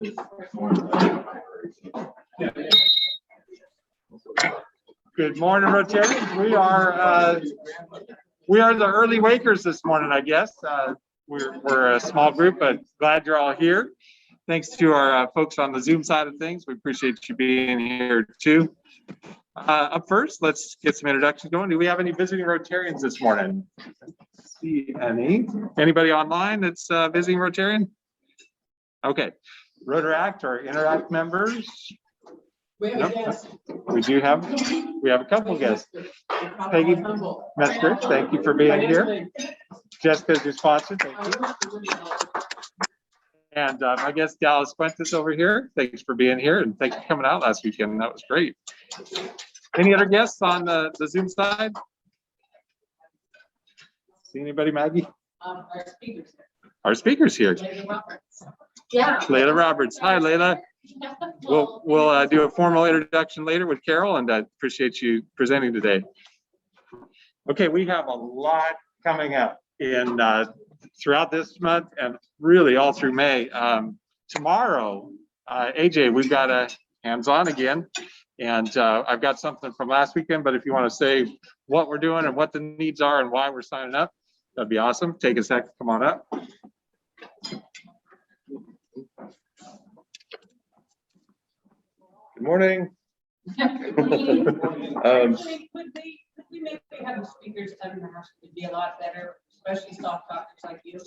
Good morning, Rotarians. We are the early wakers this morning, I guess. We're a small group, but glad you're all here. Thanks to our folks on the Zoom side of things. We appreciate you being here too. Up first, let's get some introductions going. Do we have any visiting Rotarians this morning? See any? Anybody online that's visiting Rotarian? Okay. Rotaract or Interact members? We have a guest. We have a couple guests. Peggy Metzger, thank you for being here. Jessica's your sponsor, thank you. And my guest Dallas Fuentes over here, thanks for being here and thanks for coming out last weekend. That was great. Any other guests on the Zoom side? See anybody, Maggie? Our speakers here. Yeah. Layla Roberts. Hi, Layla. We'll do a formal introduction later with Carol, and I appreciate you presenting today. Okay, we have a lot coming up in throughout this month and really all through May. Tomorrow, AJ, we've got a hands-on again, and I've got something from last weekend, but if you want to say what we're doing and what the needs are and why we're signing up, that'd be awesome. Take a sec, come on up. Good morning. Could we maybe have the speakers unmasked? It'd be a lot better, especially soft talkers like you.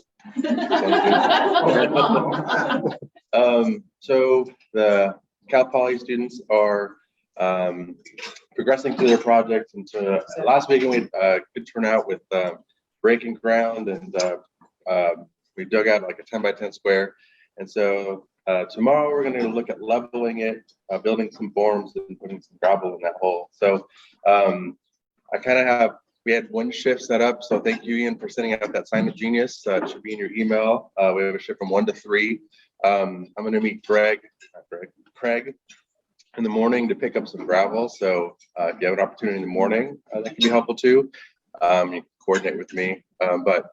So the Cal Poly students are progressing through their projects, and so last weekend we had a good turnout with breaking ground, and we dug out like a 10 by 10 square, and so tomorrow we're going to look at leveling it, building some forms and putting some gravel in that hole. So I kind of we had one shift set up, so thank you, Ian, for sending out that Assignment Genius. It should be in your email. We have a shift from 1 to 3. I'm going to meet Craig in the morning to pick up some gravel. So if you have an opportunity in the morning, that can be helpful too. You can coordinate with me, but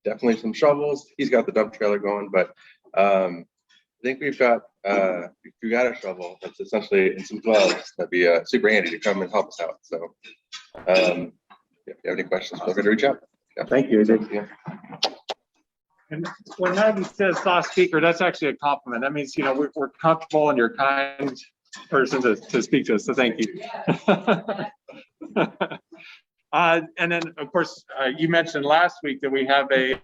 definitely some shovels. He's got the dump trailer going, but I think we've got if you got a shovel, that's essentially in some gloves. That'd be super handy to come and help us out. So if you have any questions, feel free to reach out. Yeah. Thank you, AJ. Yeah. And when Maggie says soft speaker, that's actually a compliment. That means, you know, we're comfortable and you're a kind person to speak to us. So thank you. And then, of course, you mentioned last week that we have a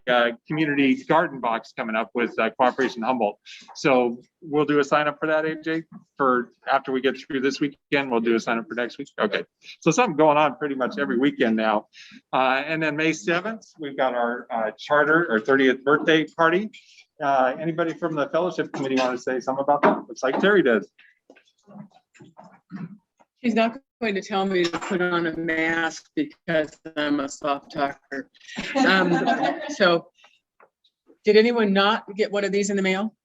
community garden box coming up with Cooperation Humboldt. So we'll do a sign up for that, AJ, for after we get through this weekend. We'll do a sign up for next week. Okay. So something going on pretty much every weekend now. And then May 7th, we've got our charter or 30th birthday party. Anybody from the fellowship committee want to say something about that? Looks like Terri does. She's not going to tell me to put on a mask because I'm a soft talker. So did anyone not get one of these in the mail?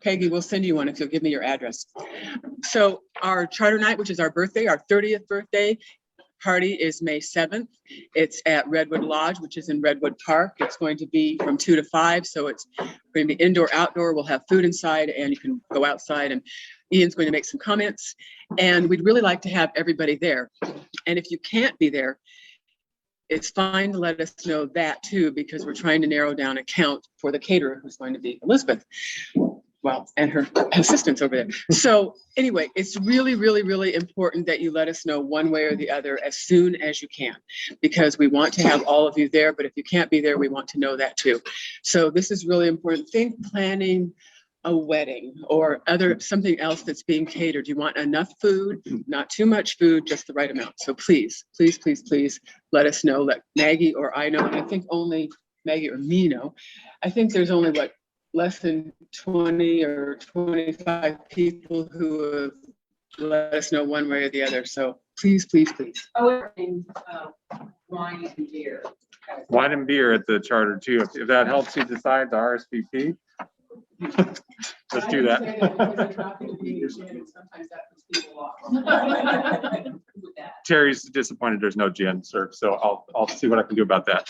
Peggy, we'll send you one if you'll give me your address. So our charter night, which is our birthday, our 30th birthday party, is May 7th. It's at Redwood Lodge, which is in Redwood Park. It's going to be from 2 to 5. So it's going to be indoor, outdoor. We'll have food inside and you can go outside, and Ian's going to make some comments, and we'd really like to have everybody there. And if you can't be there, it's fine to let us know that too, because we're trying to narrow down a count for the caterer, who's going to be Elizabeth. Well, and her assistants over there. So anyway, it's really, really, really important that you let us know one way or the other as soon as you can, because we want to have all of you there, but if you can't be there, we want to know that too. So this is really important. Think planning a wedding or something else that's being catered. You want enough food, not too much food, just the right amount. So please, please, please, please let us know. Let Maggie or I know. And I think only Maggie or me know. I think there's only less than 20 or 25 people who have let us know one way or the other. So please, please, please. Oh, and wine and beer. Wine and beer at the charter too. If that helps you decide the RSVP. Let's do that. Terry's disappointed there's no gin served, so I'll see what I can do about that.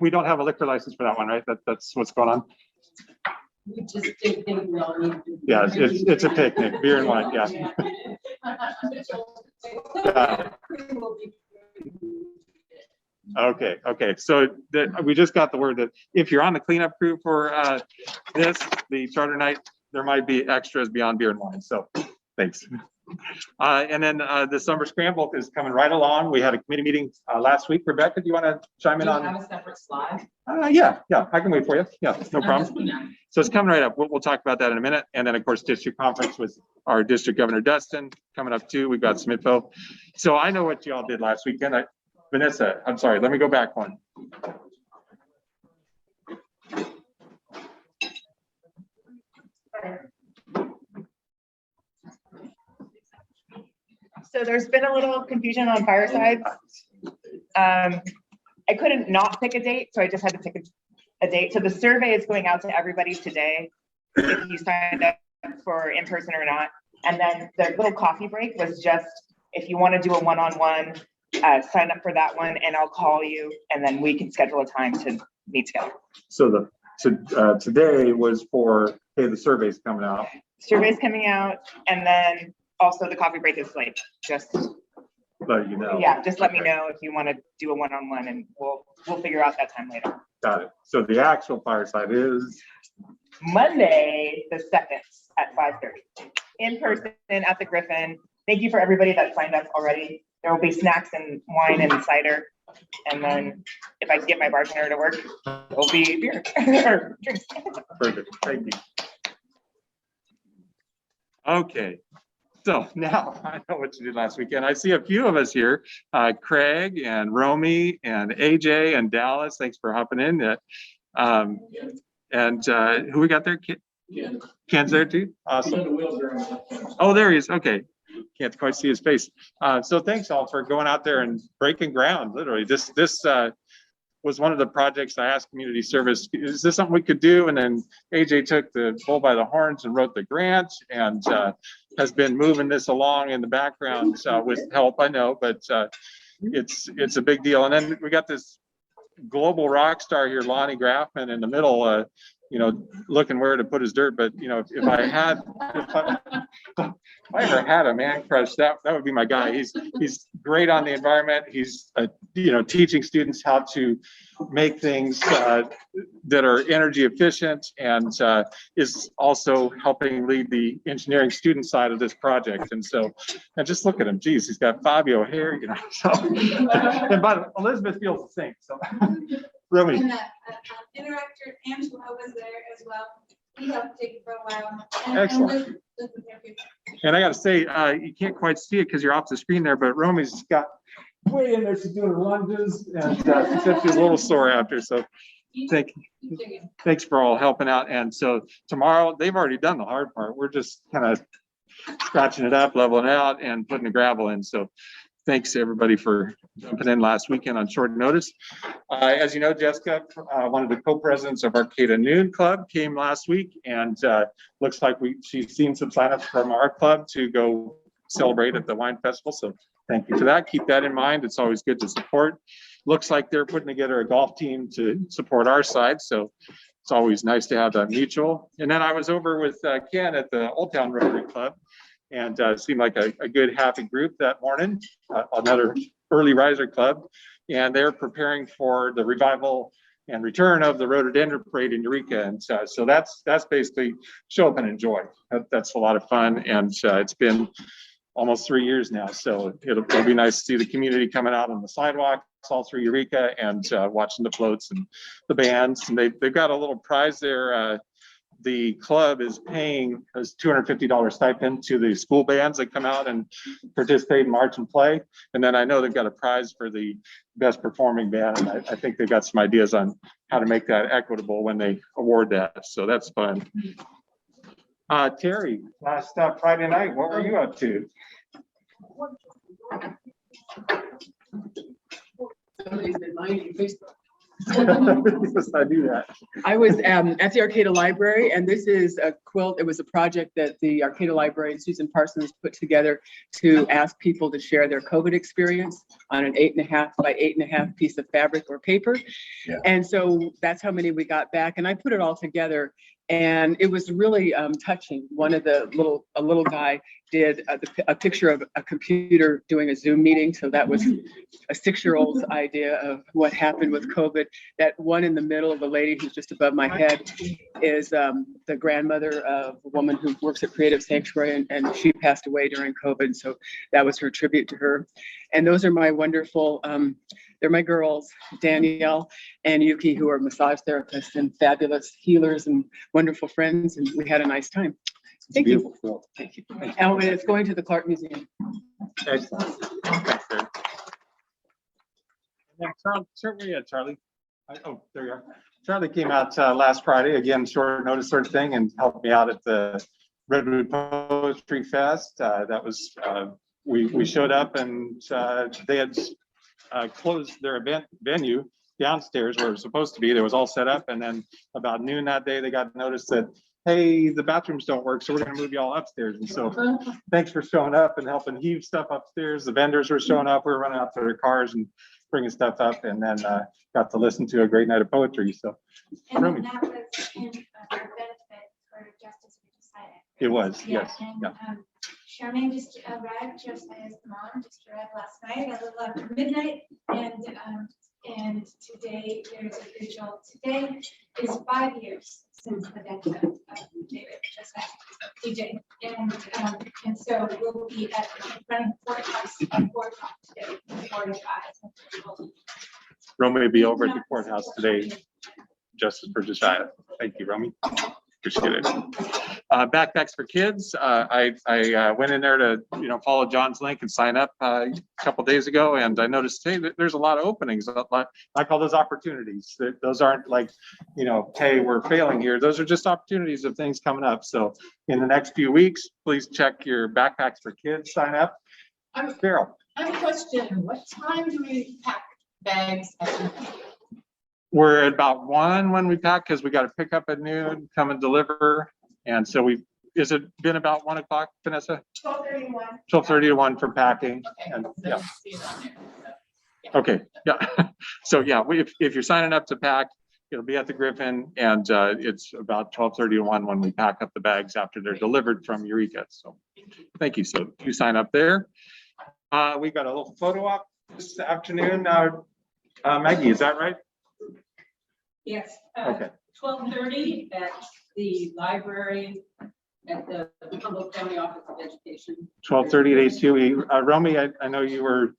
We don't have a liquor license for that one, right? That's what's going on. We just didn't think we all needed to. Yeah, it's a picnic, beer and wine, yeah. Yeah. Okay, so we just got the word that if you're on the cleanup crew for the charter night, there might be extras beyond beer and wine, so thanks. And then the summer scramble is coming right along. We had a committee meeting last week. Rebecca, do you want to chime in Do you on? have a separate slide? Yeah, I can wait for you. Yeah, no problem. So it's coming right up. We'll talk about that in a minute. And then, of course, district conference with our district governor, Dustin, coming up too. We've got some info. So I know what y'all did last weekend. Vanessa, I'm sorry, let me go back one. So there's been a little confusion on firesides. I couldn't not pick a date, so I just had to pick a date. So the survey is going out to everybody today, if you signed up for in person or not. And then the little coffee break was just, if you want to do a one-on-one, sign up for that one and I'll call you and then we can schedule a time to meet together. So today was for, hey, the survey's coming out. Survey's coming out, and then also the coffee break is like, just, Let you know. yeah, just let me know if you want to do a one-on-one and we'll figure out that time later. Got it. So the actual fireside is Monday, the 2nd at 5:30, in person at the Griffin. Thank you for everybody that signed up already. There will be snacks and wine and cider. And then if I can get my bartender to work, there'll be beer or drinks. perfect. Thank you. Okay. So now I know what you did last weekend. I see a few of us here, Craig and Romy and AJ and Dallas. Thanks for hopping in. And who we got there? Ken's there too? Awesome. Oh, there he is. Okay. Can't quite see his face. So thanks all for going out there and breaking ground, literally. This was one of the projects I asked community service, is this something we could do? And then AJ took the bull by the horns and wrote the grant and has been moving this along in the background with help, I know, but it's a big deal. And then we got this global rock star here, Lonnie Grafman, in the middle, looking where to put his dirt. But if I ever had a man crush, that would be my guy. He's great on the environment. He's teaching students how to make things that are energy efficient, and is also helping lead the engineering student side of this project. And just look at him. Geez, he's got Fabio hair, So, and but Elizabeth feels the same. So, really. And the interactor Angela was there as well. He helped take it for a while. Excellent. And I got to say, you can't quite see it because you're off the screen there, but Romy's got way in there. She's doing lunges, and she said she's a little sore after. So thanks for all helping out. And so tomorrow, they've already done the hard part. We're just kind of scratching it up, leveling it out, and putting the gravel in. So thanks everybody for jumping in last weekend on short notice. As you know, Jessica, one of the co-presidents of Arcata Noon Club, came last week, and looks like she's seen some signups from our club to go celebrate at the wine festival. So thank you for that. Keep that in mind. It's always good to support. Looks like they're putting together a golf team to support our side. So it's always nice to have that mutual. And then I was over with Ken at the Old Town Rotary Club, and seemed like a good happy group that morning, another early riser club. And they're preparing for the revival and return of the Rhododendron Parade in Eureka. And so that's basically show up and enjoy. That's a lot of fun. And it's been almost 3 years now. So it'll be nice to see the community coming out on the sidewalks all through Eureka and watching the floats and the bands. And they've got a little prize there. The club is paying a $250 stipend to the school bands that come out and participate in march and play. And then I know they've got a prize for the best performing band. And I think they've got some ideas on how to make that equitable when they award that. So that's fun. Terri, last Friday night, what were you up to? Somebody's been minding Facebook. Yes, I do that. I was at the Arcata Library, and this is a quilt. It was a project that the Arcata Library and Susan Parsons put together to ask people to share their COVID experience on an 8.5 by 8.5 piece of fabric or paper. Yeah. And so that's how many we got back. And I put it all together And it was really touching. One of a little guy did a picture of a computer doing a Zoom meeting. So that was a 6-year-old's idea of what happened with COVID. That one in the middle of a lady who's just above my head is the grandmother of a woman who works at Creative Sanctuary, and she passed away during COVID. So that was her tribute to her. And those are my wonderful, they're my girls, Danielle and Yuki, who are massage therapists and fabulous healers and wonderful friends. And we had a nice time. Thank you. Beautiful quilt. Thank you. And it's going to the Clark Museum. Excellent. Thanks, Terry. And then Charlie. Oh, there you are. Charlie came out last Friday, again, short notice sort of thing, and helped me out at the Redwood Poetry Fest. That was, we showed up and they had closed their event venue downstairs where it was supposed to be. There was all set up, and then about noon that day, they got notice that, hey, the bathrooms don't work, so we're gonna move you all upstairs. And so thanks for showing up and helping heave stuff upstairs. The vendors were showing up. We were running out to their cars and bringing stuff up, and then got to listen to a great night of poetry. So And Romy. that was in our benefit for Justice We Decided. It was, Yeah, yes. and, Yeah. Charmaine just arrived, Josiah's mom just arrived last night at a little after midnight, and today there's a vigil. Today is 5 years since the death of David, Josiah, DJ, and so we'll be at running courthouse at 4 o'clock today, 4 to 5. Romy will be over at the courthouse today, Justice for Josiah. Thank you, Romy. Appreciate it. Backpacks for kids. I went in there to, follow John's link and sign up a couple days ago, and I noticed, hey, there's a lot of openings. I call those opportunities. Those aren't like, hey, we're failing here. Those are just opportunities of things coming up. So in the next few weeks, please check your Backpacks for Kids sign up. Carol. I have a question. What time do we pack bags? We're at about 1 when we pack, because we got to pick up at noon, come and deliver. And so is it been about 1 o'clock, Vanessa? 12:31. 12:30 to 1 for packing. Okay, And I yeah, don't see it on there, so, yeah. okay, yeah. So yeah, if you're signing up to pack, it'll be at the Griffin, and it's about 12:30 to 1 when we pack up the bags after they're delivered from Eureka. So thank you. So you sign up there. We got a little photo op this afternoon. Maggie, is that right? Yes. Okay. 12:30 at the library at the Humboldt County Office of Education. 12:30 at HUE. Romy, I know you were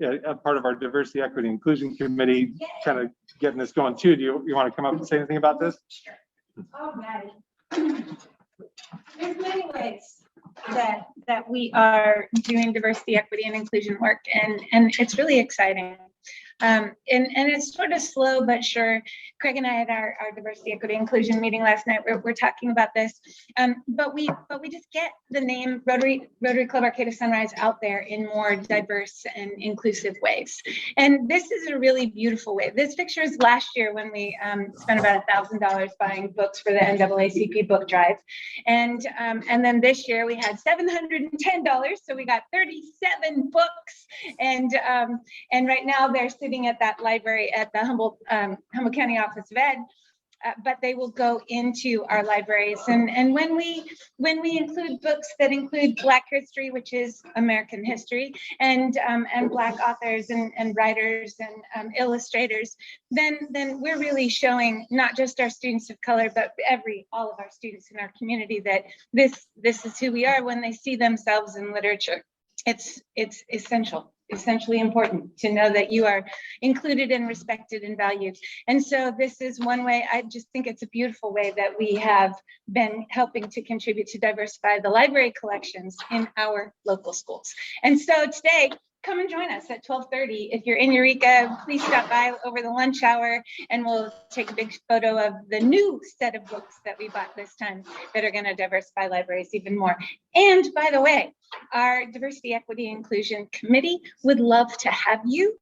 a part of our Diversity, Equity, Inclusion Committee, kind of getting this going too. Do you want to come up and say anything about this? Sure. All right. There's many ways that we are doing diversity, equity, and inclusion work, and it's really exciting. And it's sort of slow but sure. Craig and I at our diversity, equity, inclusion meeting last night, we're talking about this. But we just get the name Rotary Club Arcata Sunrise out there in more diverse and inclusive ways. And this is a really beautiful way. This picture is last year when we spent about $1,000 buying books for the NAACP book drive. And then this year we had $710, so we got 37 books. And right now they're sitting at that library at the Humboldt County Office of Ed, but they will go into our libraries. And when we include books that include Black history, which is American history, and Black authors and writers and illustrators, then we're really showing not just our students of color, but all of our students in our community that this is who we are when they see themselves in literature. It's essentially important to know that you are included and respected and valued. And so this is one way. I just think it's a beautiful way that we have been helping to contribute to diversify the library collections in our local schools. And so today, come and join us at 12:30. If you're in Eureka, please stop by over the lunch hour and we'll take a big photo of the new set of books that we bought this time that are going to diversify libraries even more. And by the way, our Diversity, Equity, Inclusion Committee would love to have you,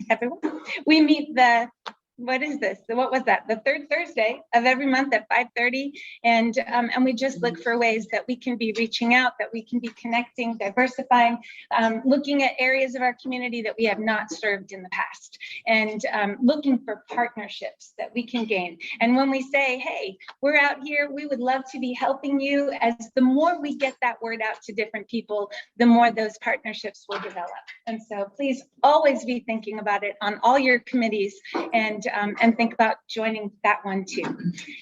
everyone. We meet the what is this? So what was that? The third Thursday of every month at 5:30. And we just look for ways that we can be reaching out, that we can be connecting, diversifying, looking at areas of our community that we have not served in the past, and looking for partnerships that we can gain. And when we say, hey, we're out here, we would love to be helping you, as the more we get that word out to different people, the more those partnerships will develop. And so please always be thinking about it on all your committees, and think about joining that one too.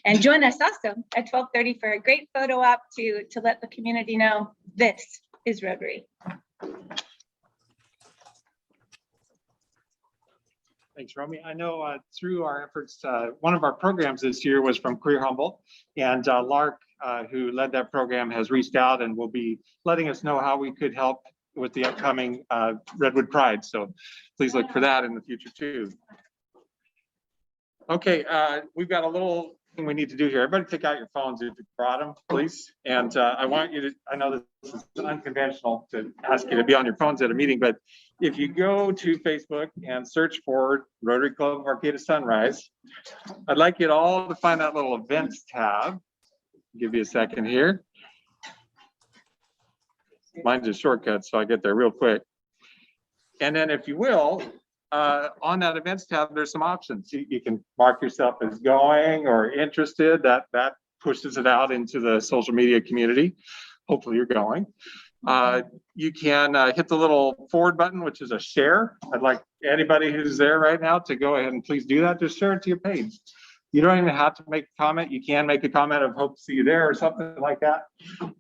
And join us also at 12:30 for a great photo op to let the community know this is Rotary. Thanks, Romy. I know through our efforts, one of our programs this year was from Career Humboldt, and Lark, who led that program, has reached out and will be letting us know how we could help with the upcoming Redwood Pride. So please look for that in the future too. Okay, we've got a little thing we need to do here. Everybody take out your phones if you brought them, please. And I want you to, I know this is unconventional to ask you to be on your phones at a meeting, but if you go to Facebook and search for Rotary Club of Arcata Sunrise, I'd like you to all to find that little events tab. Give you a second here. Mine's a shortcut, so I get there real quick. And then if you will, on that events tab, there's some options. You can mark yourself as going or interested. That pushes it out into the social media community. Hopefully you're going. You can hit the little forward button, which is a share. I'd like anybody who's there right now to go ahead and please do that. Just share it to your page. You don't even have to make a comment. You can make a comment of hope to see you there or something like that.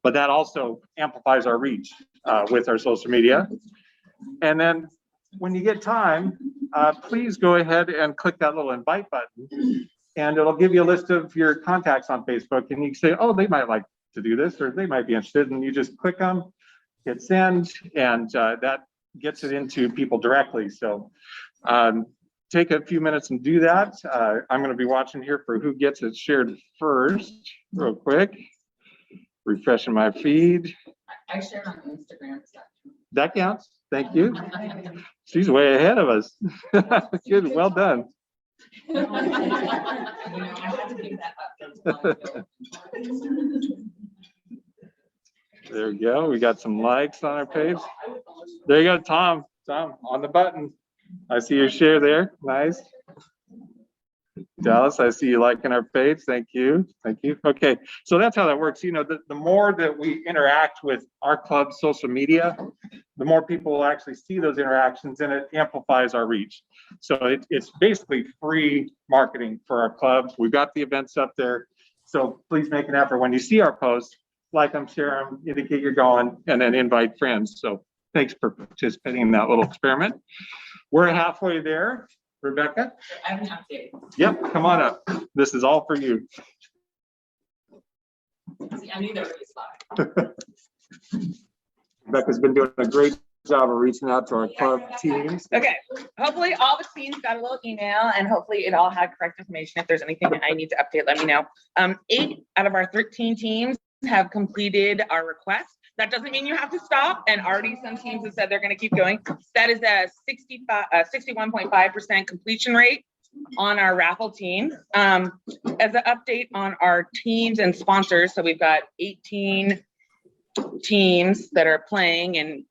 But that also amplifies our reach with our social media. And then when you get time, please go ahead and click that little invite button, and it'll give you a list of your contacts on Facebook. And you can say, oh, they might like to do this, or they might be interested. And you just click them, hit send, and that gets it into people directly. So take a few minutes and do that. I'm going to be watching here for who gets it shared first, real quick. Refreshing my feed. I shared on Instagram. That counts. Thank you. She's way ahead of us. Good, well done. There we go. We got some likes on our page. There you go, Tom. Tom, on the button. I see your share there. Nice. Dallas, I see you liking our page. Thank you. Thank you. Okay, so that's how that works. You know, the more that we interact with our club's social media, the more people will actually see those interactions, and it amplifies our reach. So it's basically free marketing for our clubs. We've got the events up there. So please make an effort when you see our posts, like them, share them, indicate you're going, and then invite friends. So thanks for participating in that little experiment. We're halfway there. Rebecca? I have an update. Yep, come on up. This is all for you. See, I knew there would be a slide. Rebecca's been doing a great job of reaching out to our club teams. Okay, hopefully all the teams got a little email, and hopefully it all had correct information. If there's anything that I need to update, let me know. 8 out of our 13 teams have completed our request. That doesn't mean you have to stop, and already some teams have said they're going to keep going. That is a 61.5% completion rate on our raffle team. As an update on our teams and sponsors, so we've got 18 teams that are playing and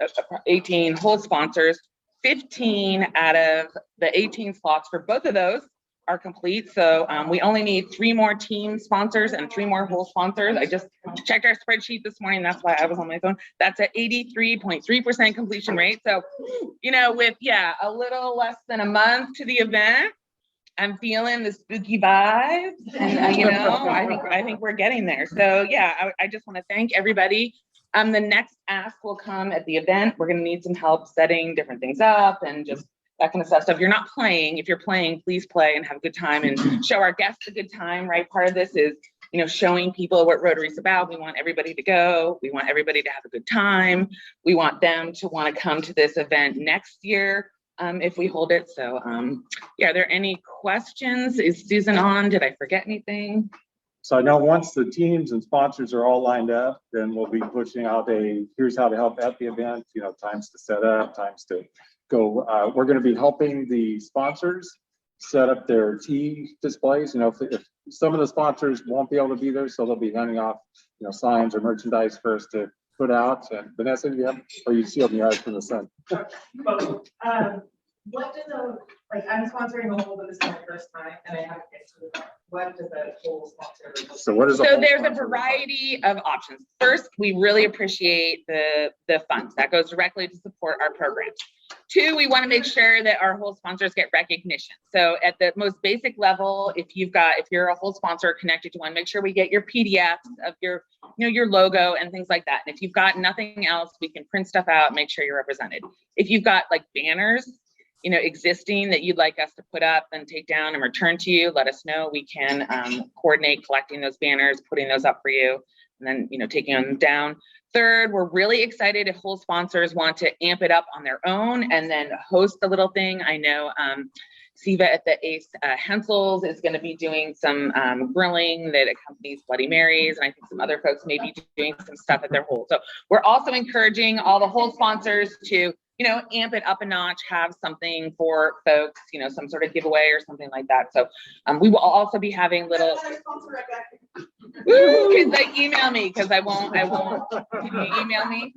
18 whole sponsors. 15 out of the 18 slots for both of those are complete. So we only need 3 more team sponsors and 3 more whole sponsors. I just checked our spreadsheet this morning. That's why I was on my phone. That's at 83.3% completion rate. So, you know, with, a little less than a month to the event, I'm feeling the spooky vibes, and you know, I think we're getting there. So I just want to thank everybody. The next ask will come at the event. We're going to need some help setting different things up and just that kind of stuff. So if you're not playing, if you're playing, please play and have a good time and show our guests a good time, right? Part of this is, you know, showing people what Rotary's about. We want everybody to go. We want everybody to have a good time. We want them to want to come to this event next year if we hold it. So are there any questions? Is Susan on? Did I forget anything? So I know once the teams and sponsors are all lined up, then we'll be pushing out here's how to help at the event, you know, times to set up, times to go. We're going to be helping the sponsors set up their tee displays. You know, if some of the sponsors won't be able to be there, so they'll be handing off, you know, signs or merchandise for us to put out. And Vanessa, you have, or you shield your eyes from the sun? What does a, like, I'm sponsoring a whole, but this is my first time and I haven't been to the, what does a whole sponsor? So what is So there's a variety of options. First, we really appreciate the funds that goes directly to support our programs. Two, we want to make sure that our whole sponsors get recognition. So at the most basic level, if you're a whole sponsor connected to one, make sure we get your PDFs of your, you know, your logo and things like that. And if you've got nothing else, we can print stuff out, make sure you're represented. If you've got like banners, you know, existing that you'd like us to put up and take down and return to you, let us know. We can coordinate collecting those banners, putting those up for you, and then, you know, taking them down. Third, we're really excited if whole sponsors want to amp it up on their own and then host the little thing. I know Siva at the Ace Hensel's is going to be doing some grilling that accompanies Bloody Marys, and I think some other folks may be doing some stuff at their whole. So we're also encouraging all the whole sponsors to, you know, amp it up a notch, have something for folks, you know, some sort of giveaway or something like that. So we will also be having little, kids, like email me because I won't, can you email me?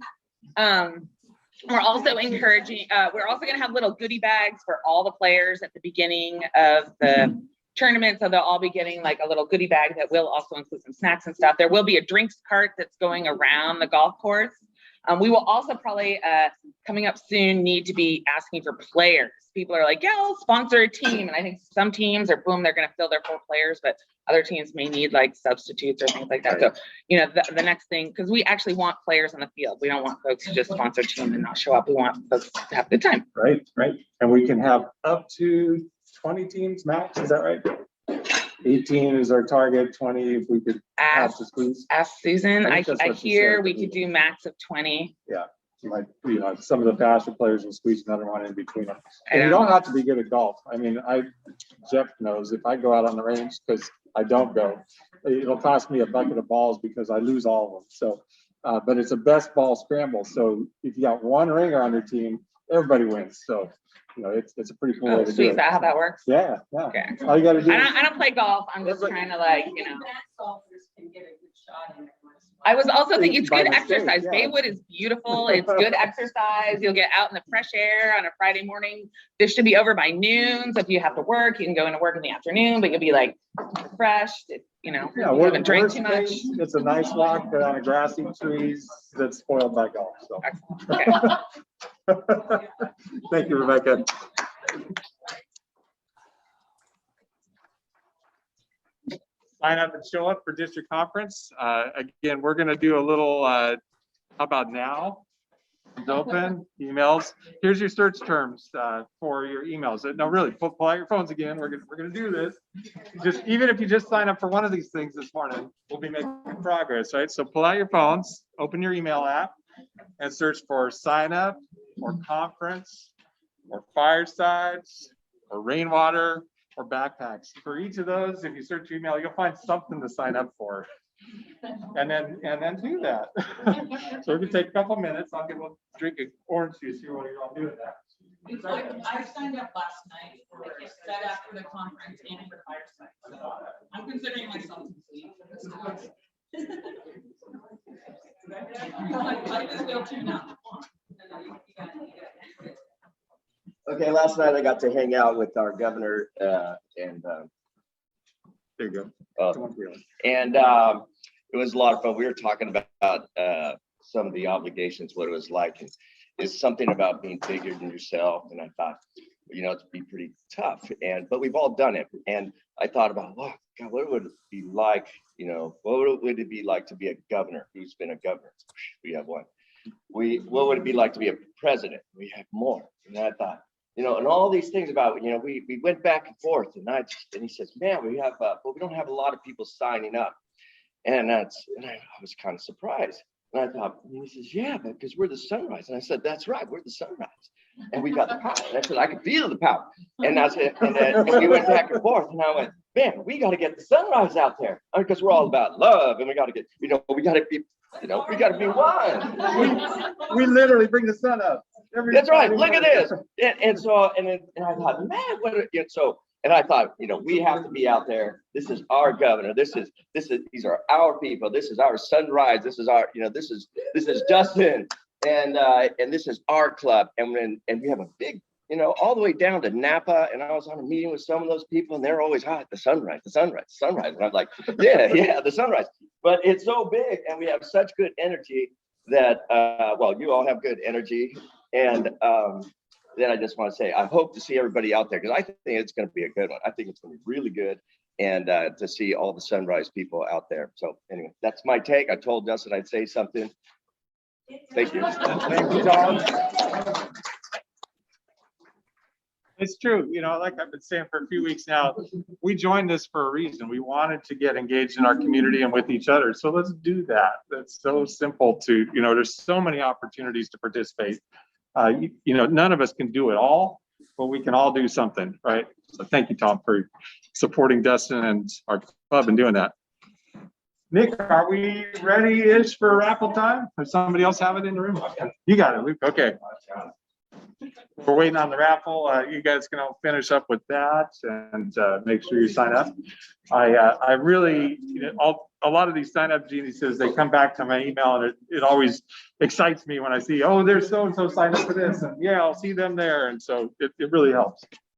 We're also encouraging, we're also gonna have little goodie bags for all the players at the beginning of the tournament. So they'll all be getting like a little goodie bag that will also include some snacks and stuff. There will be a drinks cart that's going around the golf course. We will also probably, coming up soon, need to be asking for players. People are like, yeah, I'll sponsor a team. And I think some teams are, boom, they're going to fill their 4 players, but other teams may need like substitutes or things like that. So, you know, the next thing, because we actually want players on the field. We don't want folks to just sponsor a team and not show up. We want folks to have a good time. Right, right. And we can have up to 20 teams max, is that right? 18 is our target, 20 if we could have to squeeze. Susan, I I think that's what she hear said. we could do max of 20. Yeah, like, you know, some of the faster players will squeeze another one in between them. I And you know. don't have to be good at golf. I mean, Jeff knows if I go out on the range, because I don't go, it'll cost me a bucket of balls because I lose all of them. So, but it's a best ball scramble. So if you got one ringer on your team, everybody wins. So, you know, it's a pretty cool way Oh, to sweet. do Is it. that how that works? Yeah, yeah. Okay. All you gotta do. I don't play golf. I'm just trying to, like, you know. Advanced golfers can get a good shot in it. I was also thinking it's By good mistake, exercise. yeah. Baywood is beautiful. It's good exercise. You'll get out in the fresh air on a Friday morning. This should be over by noon. So if you have to work, you can go into work in the afternoon, but you'll be like refreshed. You know, Yeah, you haven't drank worst too much. case, it's a nice walk on a grassy trees that's spoiled by golf. So. Okay. Thank you, Rebecca. Sign up and show up for district conference. Again, we're gonna do a little, how about now? It's open, emails. Here's your search terms for your emails. No, really, pull out your phones again. We're gonna do this. Just, even if you just sign up for one of these things this morning, we'll be making progress, right? So pull out your phones, open your email app, and search for sign up, or conference, or firesides, or rainwater, or backpacks. For each of those, if you search your email, you'll find something to sign up for. And then do that. So we can take a couple minutes. I'll get a drink of orange juice here while you're all doing that. I signed up last night for set after the conference and for fireside. So I'm considering myself complete. I just feel too now. Okay, last night I got to hang out with our governor and There you go. it was a lot of fun. We were talking about some of the obligations, what it was like, and it's something about being bigger than yourself. And I thought, you know, it'd be pretty tough, but we've all done it. And I thought about, wow, God, what would it be like? You know, what would it be like to be a governor? Who's been a governor? We have one. What would it be like to be a president? We have more. And I thought, you know, and all these things about, you know, we went back and forth, and he says, man, we have, but we don't have a lot of people signing up. And I was kind of surprised. And I thought, and he says, yeah, because we're the Sunrise. And I said, that's right, we're the Sunrise. And we got the power. And I said, I can feel the power. And I said, and we went back and forth. And I went, man, we got to get the Sunrise out there. Because we're all about love, and we got to get, you know, we got to be, you know, we got to be one. We literally bring the sun up. That's right. Look at this. And so, and I thought, man, what? And so And I thought, you know, we have to be out there. This is our governor. These are our people. This is our Sunrise. This is our, you know, this is Dustin. And this is our club. And we have a big, you know, all the way down to Napa. And I was on a meeting with some of those people and they're always hot, the Sunrise. And I'm like, yeah, the Sunrise. But it's so big and we have such good energy that, well, you all have good energy. And then I just want to say, I hope to see everybody out there because I think it's going to be a good one. I think it's going to be really good. And to see all the Sunrise people out there. So anyway, that's my take. I told Dustin I'd say something. Thank you. Thank you, Tom. It's true, you know, like I've been saying for a few weeks now, we joined this for a reason. We wanted to get engaged in our community and with each other. So let's do that. That's so simple to, you know, there's so many opportunities to participate. You know, none of us can do it all, but we can all do something, right? So thank you, Tom, for supporting Dustin and our club and doing that. Nick, are we ready-ish for raffle time? Does somebody else have it in the room? You got it, Luke. Okay. We're waiting on the raffle. You guys can all finish up with that and make sure you sign up. I really, you know, a lot of these sign up geniuses, they come back to my email and it always excites me when I see, oh, there's so-and-so signed up for this. And yeah, I'll see them there. And so it really helps.